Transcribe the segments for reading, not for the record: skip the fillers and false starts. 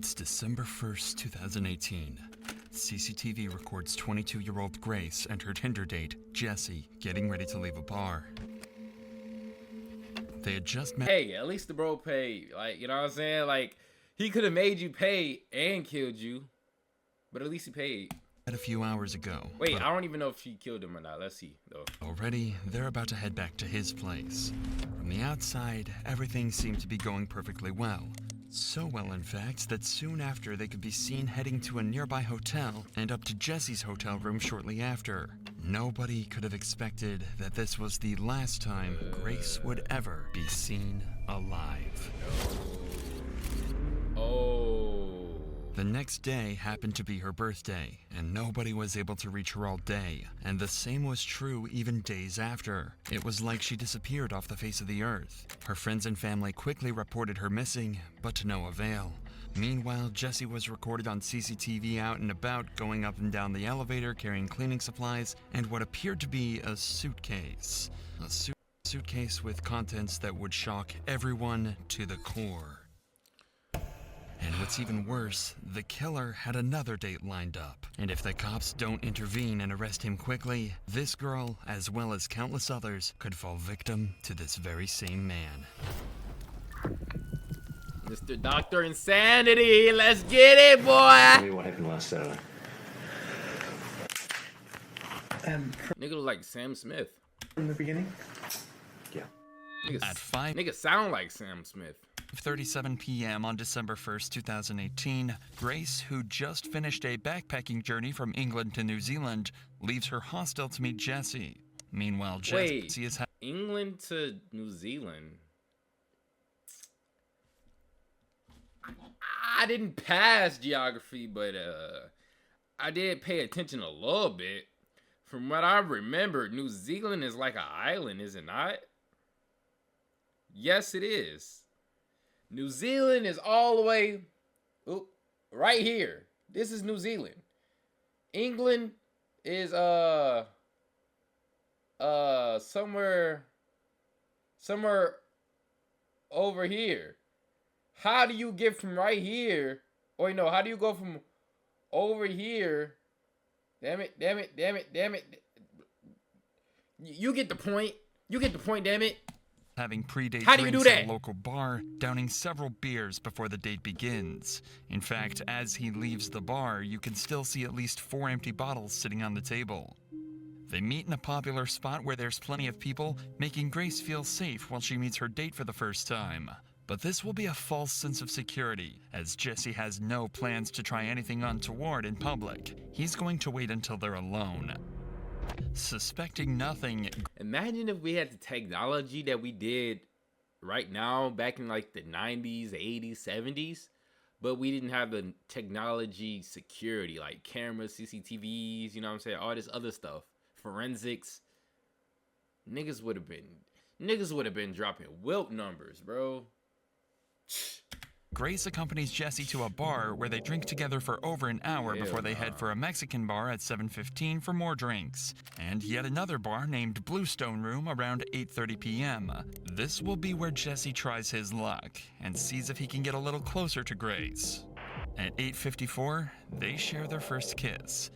It's December 1st, 2018. CCTV records 22-year-old Grace and her Tinder date, Jesse, getting ready to leave a bar. They had just met. Hey, at least the bro paid. Like, you know what I'm saying? Like, he could have made you pay and killed you, but at least he paid. A few hours ago. Wait, I don't even know if she killed him or not. Let's see, though. Already, they're about to head back to his place. From the outside, everything seemed to be going perfectly well. So well, in fact, that soon after they could be seen heading to a nearby hotel and up to Jesse's hotel room shortly after. Nobody could have expected that this was the last time Grace would ever be seen alive. The next day happened to be her birthday, and nobody was able to reach her all day, and the same was true even days after. It was like she disappeared off the face of the earth. Her friends and family quickly reported her missing, but to no avail. Meanwhile, Jesse was recorded on CCTV out and about, going up and down the elevator, carrying cleaning supplies, and what appeared to be a suitcase. A suitcase with contents that would shock everyone to the core. And what's even worse, the killer had another date lined up. And if the cops don't intervene and arrest him quickly, this girl, as well as countless others, could fall victim to this very same man. Mr. Dr. Insanity, let's get it, boy! Tell me what happened last Saturday. Nigga look like Sam Smith. From the beginning? Yeah. Nigga sound like Sam Smith. 5:37 p.m. on December 1st, 2018, Grace, who just finished a backpacking journey from England to New Zealand, leaves her hostel to meet Jesse. Meanwhile, Jesse is England to New Zealand? I didn't pass geography, but I did pay attention a little bit. From what I remember, New Zealand is like an island, is it not? Yes, it is. New Zealand is all the way right here. This is New Zealand. England is somewhere over here. How do you get from right here? Or no, how do you go from over here? Damn it. You get the point. Damn it. Having pre-date How do you drinks do at that? a local bar, downing several beers before the date begins. In fact, as he leaves the bar, you can still see at least 4 empty bottles sitting on the table. They meet in a popular spot where there's plenty of people, making Grace feel safe while she meets her date for the first time. But this will be a false sense of security, as Jesse has no plans to try anything untoward in public. He's going to wait until they're alone. Suspecting nothing. Imagine if we had the technology that we did right now back in like the 90s, 80s, 70s, but we didn't have the technology security like cameras, CCTVs, you know what I'm saying? All this other stuff. Forensics. Niggas would have been dropping Wilt numbers, bro. Grace accompanies Jesse to a bar where they drink together for over an hour before they head for a Mexican bar at 7:15 for more drinks. And yet another bar named Bluestone Room around 8:30 p.m. This will be where Jesse tries his luck and sees if he can get a little closer to Grace. At 8:54, they share their first kiss.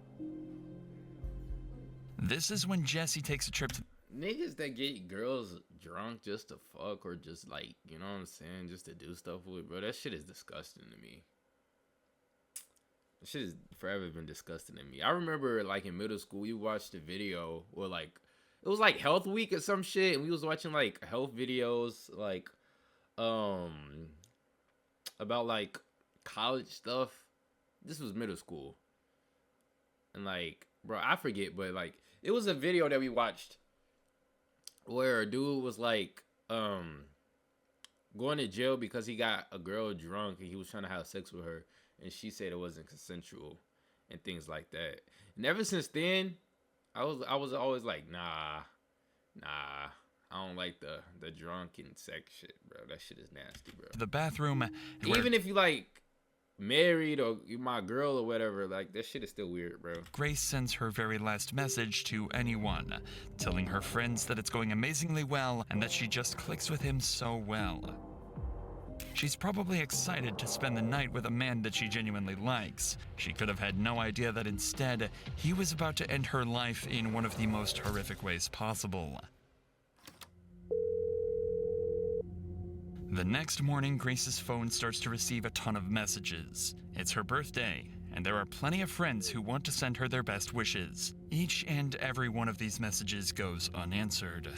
This is when Jesse takes a trip to Niggas that get girls drunk just to fuck or just like, you know what I'm saying, just to do stuff with, bro, that shit is disgusting to me. That shit has forever been disgusting to me. I remember like in middle school, we watched a video or like, it was like Health Week or some shit, and we was watching like health videos like, about like college stuff. This was middle school. And like, bro, I forget, but like, it was a video that we watched where a dude was like going to jail because he got a girl drunk and he was trying to have sex with her, and she said it wasn't consensual and things like that. And ever since then, I was always like, nah, I don't like the drunken sex shit, bro. That shit is nasty, bro. the bathroom. Even if you like married or you my girl or whatever, like that shit is still weird, bro. Grace sends her very last message to anyone, telling her friends that it's going amazingly well and that she just clicks with him so well. She's probably excited to spend the night with a man that she genuinely likes. She could have had no idea that instead, he was about to end her life in one of the most horrific ways possible. The next morning, Grace's phone starts to receive a ton of messages. It's her birthday, and there are plenty of friends who want to send her their best wishes. Each and every one of these messages goes unanswered.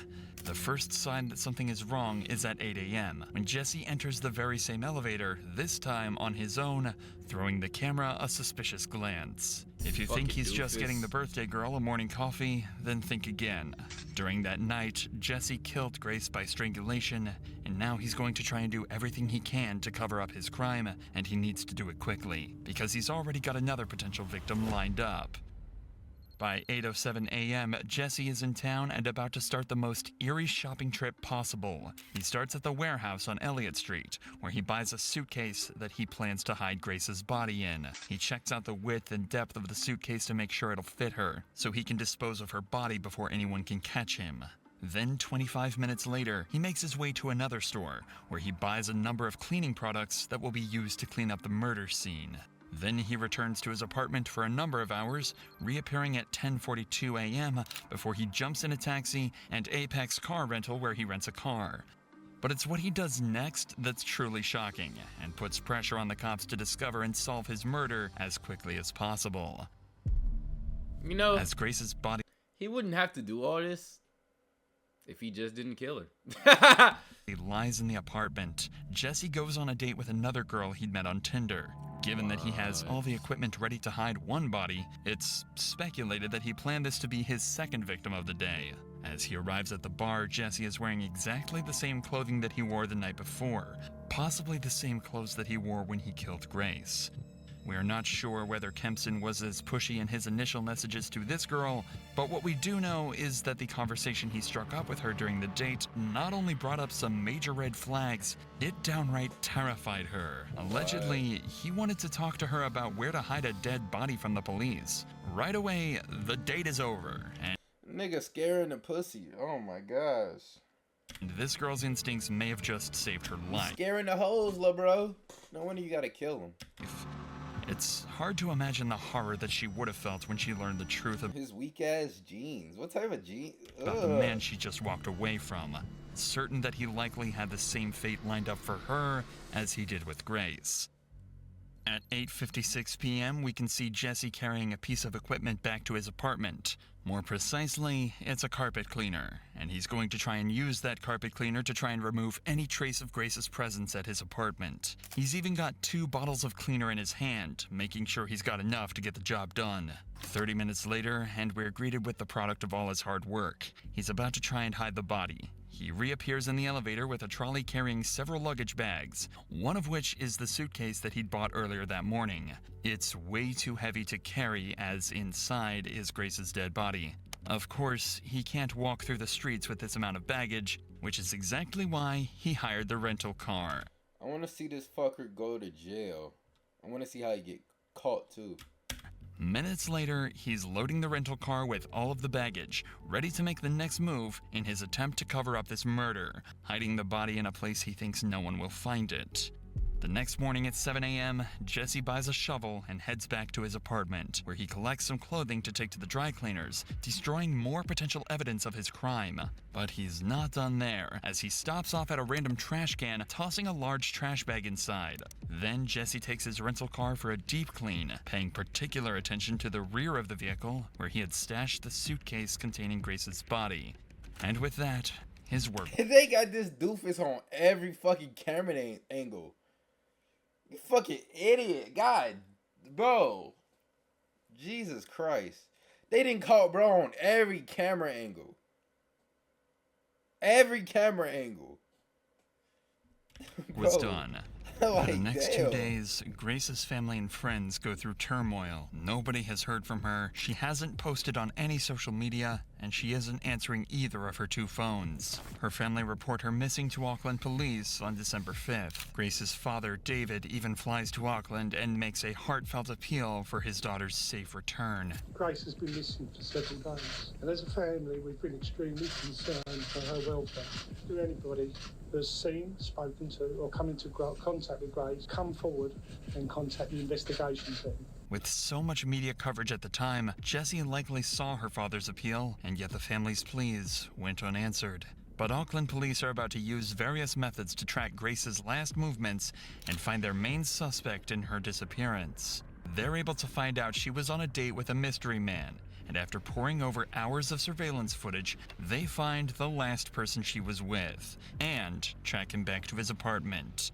The first sign that something is wrong is at 8 a.m. when Jesse enters the very same elevator, this time on his own, throwing the camera a suspicious glance. If you think he's just getting the birthday girl a morning coffee, then think again. During that night, Jesse killed Grace by strangulation, and now he's going to try and do everything he can to cover up his crime, and he needs to do it quickly, because he's already got another potential victim lined up. By 8:07 a.m., Jesse is in town and about to start the most eerie shopping trip possible. He starts at the warehouse on Elliott Street, where he buys a suitcase that he plans to hide Grace's body in. He checks out the width and depth of the suitcase to make sure it'll fit her, so he can dispose of her body before anyone can catch him. Then, 25 minutes later, he makes his way to another store, where he buys a number of cleaning products that will be used to clean up the murder scene. Then he returns to his apartment for a number of hours, reappearing at 10:42 a.m. before he jumps in a taxi and Apex Car Rental where he rents a car. But it's what he does next that's truly shocking, and puts pressure on the cops to discover and solve his murder as quickly as possible. You know, as Grace's body he wouldn't have to do all this if he just didn't kill her. He lies in the apartment. Jesse goes on a date with another girl he'd met on Tinder. Given that he has all the equipment ready to hide one body, it's speculated that he planned this to be his second victim of the day. As he arrives at the bar, Jesse is wearing exactly the same clothing that he wore the night before, possibly the same clothes that he wore when he killed Grace. We are not sure whether Kempson was as pushy in his initial messages to this girl, but what we do know is that the conversation he struck up with her during the date not only brought up some major red flags, it downright terrified her. Allegedly, he wanted to talk to her about where to hide a dead body from the police. Right away, the date is over, and nigga scaring the pussy. Oh my gosh. This girl's instincts may have just saved her life. Scaring the hoes, lil' bro. No wonder you gotta kill him. It's hard to imagine the horror that she would have felt when she learned the truth of his weak-ass jeans. What type of jeans? About the man she just walked away from, certain that he likely had the same fate lined up for her as he did with Grace. At 8:56 p.m., we can see Jesse carrying a piece of equipment back to his apartment. More precisely, it's a carpet cleaner, and he's going to try and use that carpet cleaner to try and remove any trace of Grace's presence at his apartment. He's even got 2 bottles of cleaner in his hand, making sure he's got enough to get the job done. 30 minutes later, and we're greeted with the product of all his hard work. He's about to try and hide the body. He reappears in the elevator with a trolley carrying several luggage bags, one of which is the suitcase that he'd bought earlier that morning. It's way too heavy to carry, as inside is Grace's dead body. Of course, he can't walk through the streets with this amount of baggage, which is exactly why he hired the rental car. I want to see this fucker go to jail. I want to see how he get caught too. Minutes later, he's loading the rental car with all of the baggage, ready to make the next move in his attempt to cover up this murder, hiding the body in a place he thinks no one will find it. The next morning at 7 a.m., Jesse buys a shovel and heads back to his apartment, where he collects some clothing to take to the dry cleaners, destroying more potential evidence of his crime. But he's not done there, as he stops off at a random trash can, tossing a large trash bag inside. Then Jesse takes his rental car for a deep clean, paying particular attention to the rear of the vehicle, where he had stashed the suitcase containing Grace's body. And with that, his work. They got this doofus on every fucking camera angle. You fucking idiot. God, bro. Jesus Christ. They didn't call bro on every camera angle. Every camera angle. Was done. Like, For the next damn. 2 days, Grace's family and friends go through turmoil. Nobody has heard from her, she hasn't posted on any social media, and she isn't answering either of her 2 phones. Her family report her missing to Auckland police on December 5th. Grace's father, David, even flies to Auckland and makes a heartfelt appeal for his daughter's safe return. Grace has been missing for several days, and as a family we've been extremely concerned for her welfare. To anybody who has seen, spoken to, or come into contact with Grace come forward and contact the investigation team. With so much media coverage at the time, Jessie likely saw her father's appeal, and yet the family's pleas went unanswered. But Auckland police are about to use various methods to track Grace's last movements and find their main suspect in her disappearance. They're able to find out she was on a date with a mystery man, and after poring over hours of surveillance footage, they find the last person she was with and track him back to his apartment.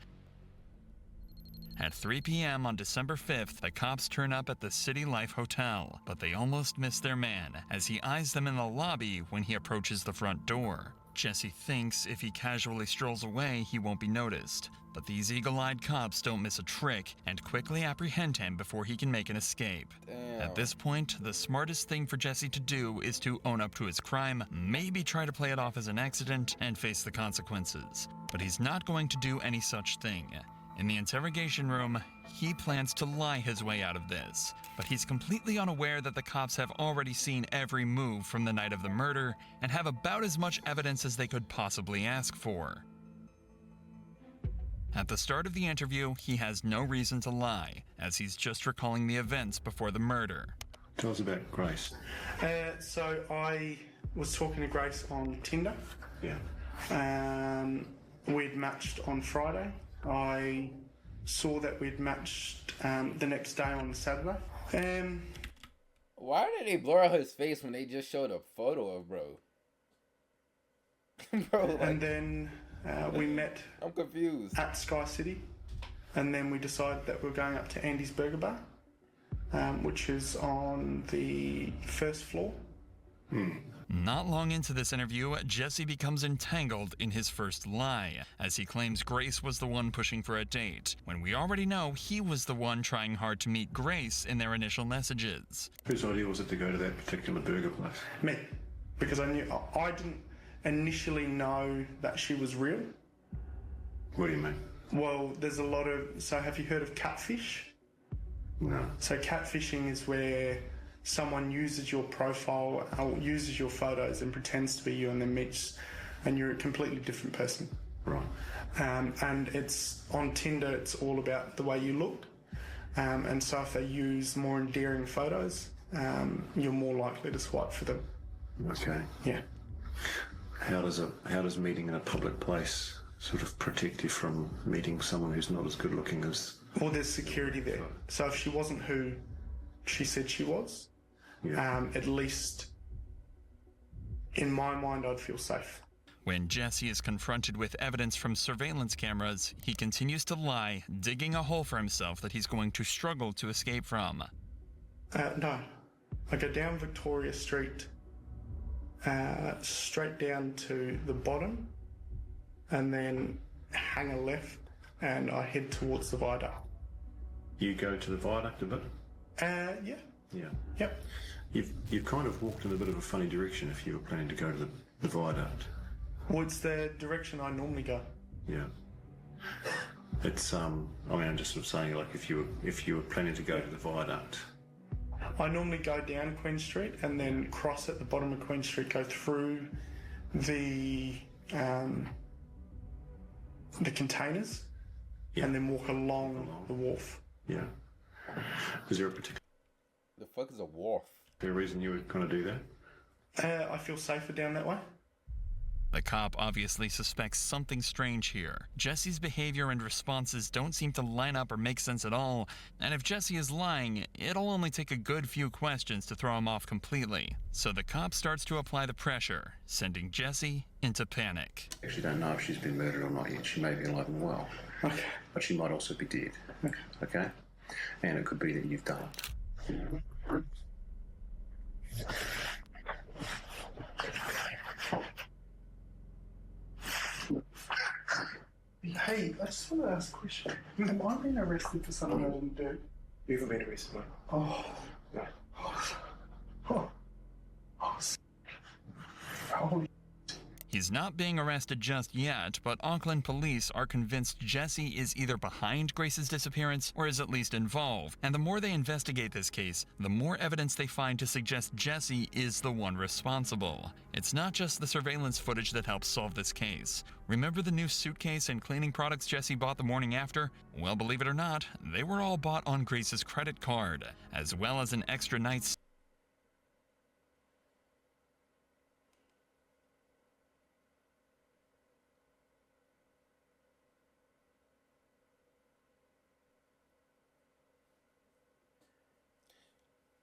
At 3 p.m. on December 5th, the cops turn up at the City Life Hotel, but they almost miss their man as he eyes them in the lobby when he approaches the front door. Jessie thinks if he casually strolls away, he won't be noticed. But these eagle-eyed cops don't miss a trick and quickly apprehend him before he can make an escape. Damn. At this point, the smartest thing for Jessie to do is to own up to his crime, maybe try to play it off as an accident, and face the consequences. But he's not going to do any such thing. In the interrogation room, he plans to lie his way out of this, but he's completely unaware that the cops have already seen every move from the night of the murder and have about as much evidence as they could possibly ask for. At the start of the interview, he has no reason to lie, as he's just recalling the events before the murder. Tell us about Grace. So I was talking to Grace on Tinder. Yeah. We'd matched on Friday. I saw that we'd matched the next day on Saturday. Why did they blur out his face when they just showed a photo of bro? Bro, like, And then we met I'm confused. at Sky City. And then we decided that we were going up to Andy's Burger Bar, which is on the first floor. Not long into this interview, Jessie becomes entangled in his first lie, as he claims Grace was the one pushing for a date, when we already know he was the one trying hard to meet Grace in their initial messages. Whose idea was it to go to that particular burger place? Me. Because I didn't initially know that she was real. What do you mean? Well, there's a lot of... So have you heard of catfish? No. So catfishing is where someone uses your profile or uses your photos and pretends to be you and then meets and you're a completely different person. Right. And it's on Tinder, it's all about the way you look. And so if they use more endearing photos, you're more likely to swipe for them. Okay. Yeah. How does meeting in a public place sort of protect you from meeting someone who's not as good looking as... Well, there's security there. So if she wasn't who she said she was, Yeah. at least in my mind, I'd feel safe. When Jessie is confronted with evidence from surveillance cameras, he continues to lie, digging a hole for himself that he's going to struggle to escape from. No. I go down Victoria Street, straight down to the bottom, and then hang a left, and I head towards the viaduct. You go to the viaduct a bit? Yeah. Yeah. Yep. You've kind of walked in a bit of a funny direction if you were planning to go to the viaduct. Well, it's the direction I normally go. Yeah. It's I mean, I'm just sort of saying, like, if you were planning to go to the viaduct. I normally go down Queen Street and then cross at the bottom of Queen Street, go through the containers, Yeah. and then walk along the wharf. Yeah. Is there a particular The fuck is a wharf? reason you were going to do that? I feel safer down that way. The cop obviously suspects something strange here. Jessie's behavior and responses don't seem to line up or make sense at all, and if Jessie is lying, it'll only take a good few questions to throw him off completely. So the cop starts to apply the pressure, sending Jessie into panic. Actually don't know if she's been murdered or not yet. She may be alive and well. Okay. But she might also be dead. Okay? And it could be that you've done it. Hey, I just want to ask a question. Am I being arrested for something I didn't do? You haven't been arrested, mate. Oh. No. Oh. Oh. Holy. He's not being arrested just yet, but Auckland police are convinced Jesse is either behind Grace's disappearance or is at least involved. And the more they investigate this case, the more evidence they find to suggest Jesse is the one responsible. It's not just the surveillance footage that helps solve this case. Remember the new suitcase and cleaning products Jesse bought the morning after? Well, believe it or not, they were all bought on Grace's credit card, as well as an extra night's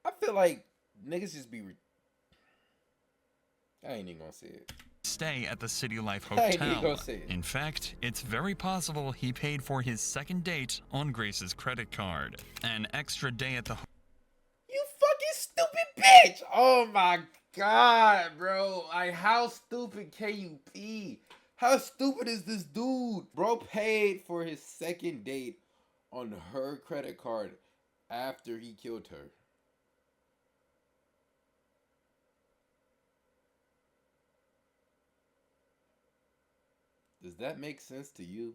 I feel like niggas just be. I ain't even gonna say it. Stay at the City Life I ain't even Hotel. gonna say it. In fact, it's very possible he paid for his second date on Grace's credit card. An extra day at the You fucking stupid bitch! Oh my god, bro. Like, how stupid can you be? How stupid is this dude? Bro paid for his second date on her credit card after he killed her. Does that make sense to you?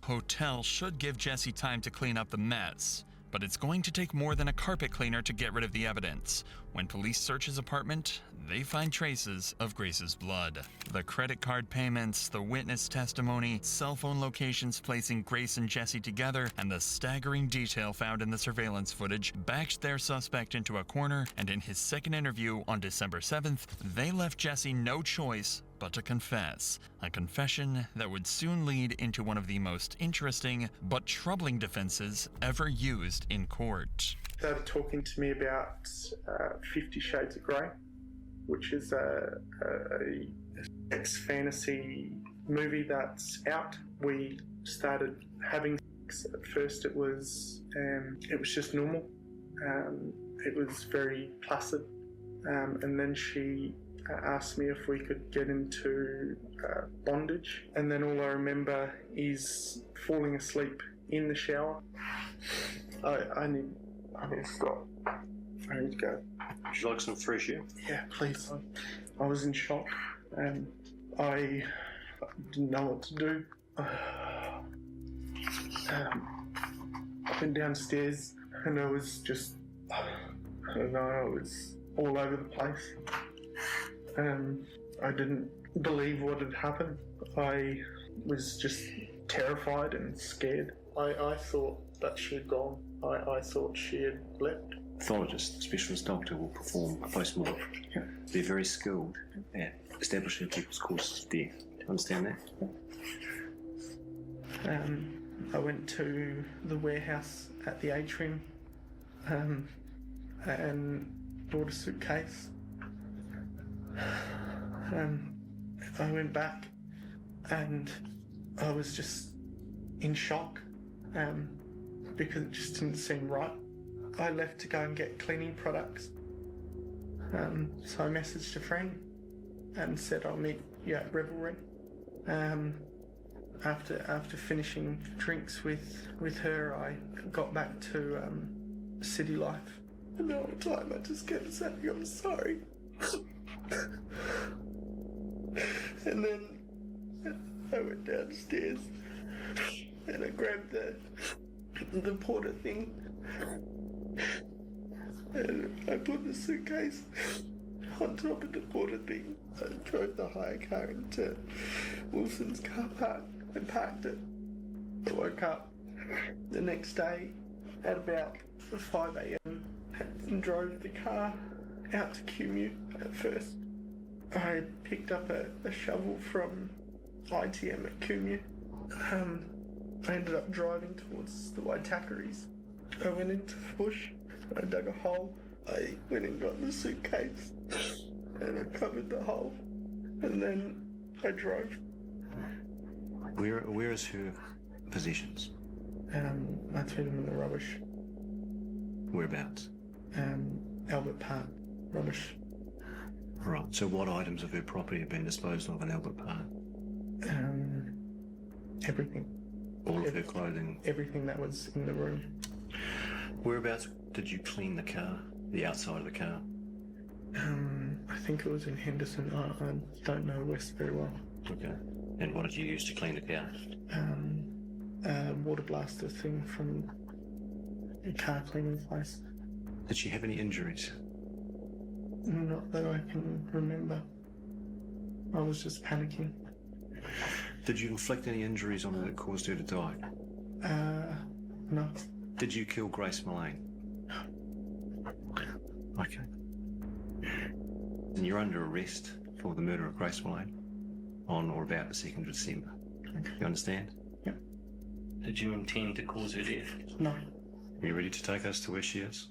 hotel should give Jesse time to clean up the mess, but it's going to take more than a carpet cleaner to get rid of the evidence. When police search his apartment, they find traces of Grace's blood. The credit card payments, the witness testimony, cell phone locations placing Grace and Jesse together, and the staggering detail found in the surveillance footage backed their suspect into a corner, and in his second interview on December 7th, they left Jesse no choice but to confess. A confession that would soon lead into one of the most interesting but troubling defenses ever used in court. Started talking to me about 50 Shades of Grey, which is a sex fantasy movie that's out. We started having sex. At first it was just normal. It was very placid. And then she asked me if we could get into bondage. And then all I remember is falling asleep in the shower. I need to stop. I need to go. Would you like some fresh air? Yeah, please. I was in shock and I didn't know what to do. I went downstairs and I was just, I don't know, I was all over the place. I didn't believe what had happened. I was just terrified and scared. I thought that she had gone. I thought she had left. Pathologist, specialist doctor will perform a post-mortem. Yeah. They're very skilled at establishing people's causes of death. Do you understand that? I went to the warehouse at the atrium and bought a suitcase. I went back and I was just in shock because it just didn't seem right. I left to go and get cleaning products. So I messaged a friend and said I'll meet you at Revelry. After finishing drinks with her, I got back to City Life. And the whole time I just kept saying, I'm sorry. And then I went downstairs and I grabbed the porter thing and I put the suitcase on top of the porter thing. I drove the hire car into Wilson's car park and parked it. I woke up the next day at about 5 a.m. and drove the car out to Cumu. At first I picked up a shovel from ITM at Cumu. I ended up driving towards the Waitakaris. I went into the bush, I dug a hole, I went and got the suitcase and I covered the hole and then I drove. Where is her possessions? I threw them in the rubbish. Whereabouts? Albert Park, rubbish. Right, so what items of her property have been disposed of in Albert Park? Everything. All of her clothing? Everything that was in the room. Whereabouts did you clean the car? The outside of the car? I think it was in Henderson. I don't know West very well. Okay. And what did you use to clean the car? A water blaster thing from a car cleaning place. Did she have any injuries? Not that I can remember. I was just panicking. Did you inflict any injuries on her that caused her to die? No. Did you kill Grace Millane? Okay. And you're under arrest for the murder of Grace Millane on or about the 2nd of December. Okay. You understand? Yep. Did you intend to cause her death? No. Are you ready to take us to where she is?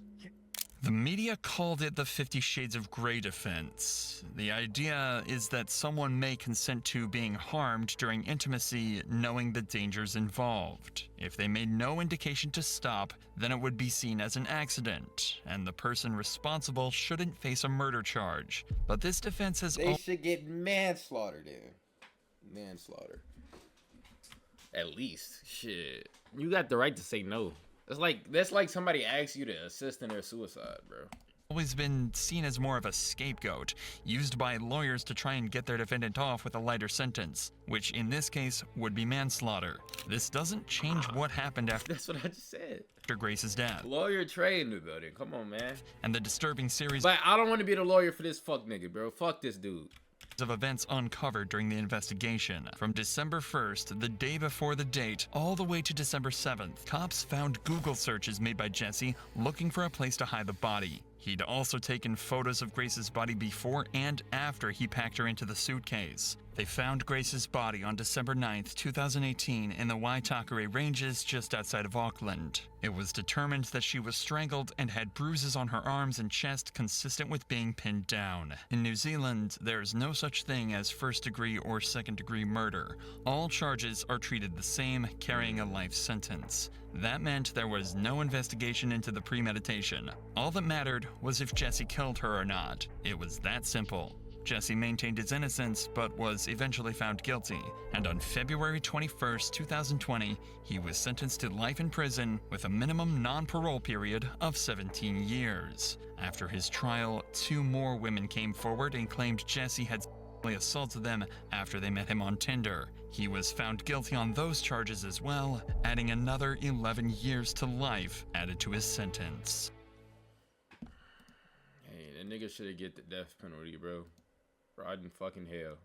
The media called it the 50 Shades of Grey defense. The idea is that someone may consent to being harmed during intimacy knowing the dangers involved. If they made no indication to stop, then it would be seen as an accident, and the person responsible shouldn't face a murder charge. But this defense has They should get manslaughter then. Manslaughter. At least. Shit. You got the right to say no. That's like somebody asks you to assist in their suicide, bro. always been seen as more of a scapegoat, used by lawyers to try and get their defendant off with a lighter sentence, which in this case would be manslaughter. This doesn't change what happened after That's what I just said. Grace's death, Lawyer Trey in the building. Come on, man. and the disturbing series But I don't want to be the lawyer for this fuck nigga, bro. Fuck this dude. of events uncovered during the investigation. From December 1st, the day before the date, all the way to December 7th, cops found Google searches made by Jesse looking for a place to hide the body. He'd also taken photos of Grace's body before and after he packed her into the suitcase. They found Grace's body on December 9th, 2018 in the Waitakere Ranges just outside of Auckland. It was determined that she was strangled and had bruises on her arms and chest consistent with being pinned down. In New Zealand, there is no such thing as first-degree or second-degree murder. All charges are treated the same, carrying a life sentence. That meant there was no investigation into the premeditation. All that mattered was if Jesse killed her or not. It was that simple. Jesse maintained his innocence, but was eventually found guilty, and on February 21st, 2020, he was sentenced to life in prison with a minimum non-parole period of 17 years. After his trial, 2 more women came forward and claimed Jesse had sexually assaulted them after they met him on Tinder. He was found guilty on those charges as well, adding another 11 years to life added to his sentence. Hey, that nigga should have get the death penalty, bro. Rotting fucking hell.